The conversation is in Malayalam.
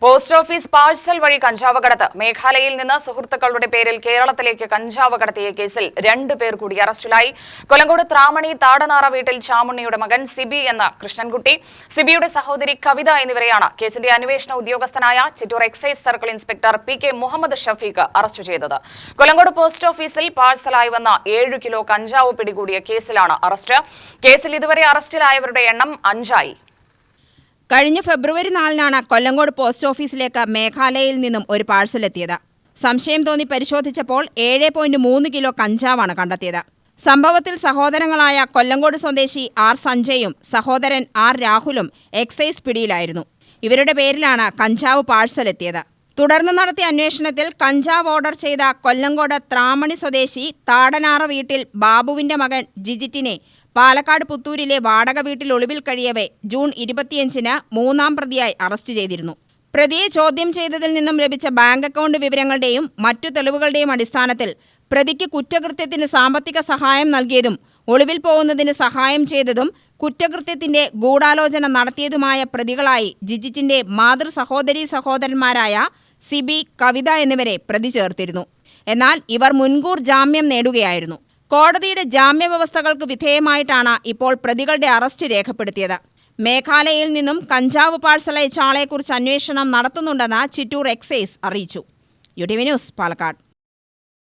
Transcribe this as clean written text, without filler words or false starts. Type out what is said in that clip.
പോസ്റ്റ് ഓഫീസ് പാഴ്സൽ വഴി കഞ്ചാവ് കടത്ത്. മേഘാലയയിൽ നിന്ന് സുഹൃത്തുക്കളുടെ പേരിൽ കേരളത്തിലേക്ക് കഞ്ചാവ് കടത്തിയ കേസിൽ 2 പേർ കൂടി അറസ്റ്റിലായി. കൊല്ലങ്കോട് ത്രാമണി താടനാറ വീട്ടിൽ ചാമുണ്ണിയുടെ മകൻ സിബി എന്ന കൃഷ്ണൻകുട്ടി, സിബിയുടെ സഹോദരി കവിത എന്നിവരെയാണ് കേസിന്റെ അന്വേഷണ ഉദ്യോഗസ്ഥനായ Chittur excise circle inspector PK Muhammad Shafeeq arrest ചെയ്തത്. കൊല്ലങ്കോട് പോസ്റ്റ് ഓഫീസിൽ പാഴ്സലായി വന്ന 7 കിലോ കഞ്ചാവ് പിടികൂടിയ കേസിലാണ് അറസ്റ്റ്. കേസിൽ ഇതുവരെ അറസ്റ്റിലായവരുടെ എണ്ണം 5 ആയി. കഴിഞ്ഞ ഫെബ്രുവരി 4-നാണ് കൊല്ലങ്കോട് പോസ്റ്റ് ഓഫീസിലേക്ക് മേഘാലയയിൽ നിന്നും ഒരു പാഴ്സൽ എത്തിയത്. സംശയം തോന്നി പരിശോധിച്ചപ്പോൾ 7.3 കിലോ കഞ്ചാവാണ് കണ്ടെത്തിയത്. സംഭവത്തിൽ സഹോദരങ്ങളായ കൊല്ലങ്കോട് സ്വദേശി R സഞ്ജയും സഹോദരൻ R രാഹുലും എക്സൈസ് പിടിയിലായിരുന്നു. ഇവരുടെ പേരിലാണ് കഞ്ചാവ് പാഴ്സൽ എത്തിയത്. തുടർന്ന് നടത്തിയ അന്വേഷണത്തിൽ കഞ്ചാവ് ഓർഡർ ചെയ്ത കൊല്ലങ്കോട് ത്രാമണി സ്വദേശി താടനാറ വീട്ടിൽ ബാബുവിന്റെ മകൻ ജിജിറ്റിനെ പാലക്കാട് പുത്തൂരിലെ വാടക വീട്ടിൽ ഒളിവിൽ കഴിയവേ ജൂൺ 25-ന് 3-ാം പ്രതിയായി അറസ്റ്റ് ചെയ്തിരുന്നു. പ്രതിയെ ചോദ്യം ചെയ്തതിൽ നിന്നും ലഭിച്ച ബാങ്ക് അക്കൗണ്ട് വിവരങ്ങളുടെയും മറ്റു തെളിവുകളുടെയും അടിസ്ഥാനത്തിൽ പ്രതിക്ക് കുറ്റകൃത്യത്തിന് സാമ്പത്തിക സഹായം നൽകിയതും ഒളിവിൽ പോകുന്നതിന് സഹായം ചെയ്തതും കുറ്റകൃത്യത്തിന്റെ ഗൂഢാലോചന നടത്തിയതുമായ പ്രതികളായി ജിജിറ്റിന്റെ മാതൃ സഹോദരീ സഹോദരന്മാരായ സിബി, കവിത എന്നിവരെ പ്രതി ചേർത്തിരുന്നു. എന്നാൽ ഇവർ മുൻകൂർ ജാമ്യം നേടുകയായിരുന്നു. കോടതിയുടെ ജാമ്യവ്യവസ്ഥകൾക്ക് വിധേയമായിട്ടാണ് ഇപ്പോൾ പ്രതികളുടെ അറസ്റ്റ് രേഖപ്പെടുത്തിയത്. മേഘാലയയിൽ നിന്നും കഞ്ചാവ് പാഴ്സൽ അയച്ച ആളെക്കുറിച്ച് അന്വേഷണം നടത്തുന്നുണ്ടെന്ന് ചിറ്റൂർ എക്സൈസ് അറിയിച്ചു. UTV news, Palakkad.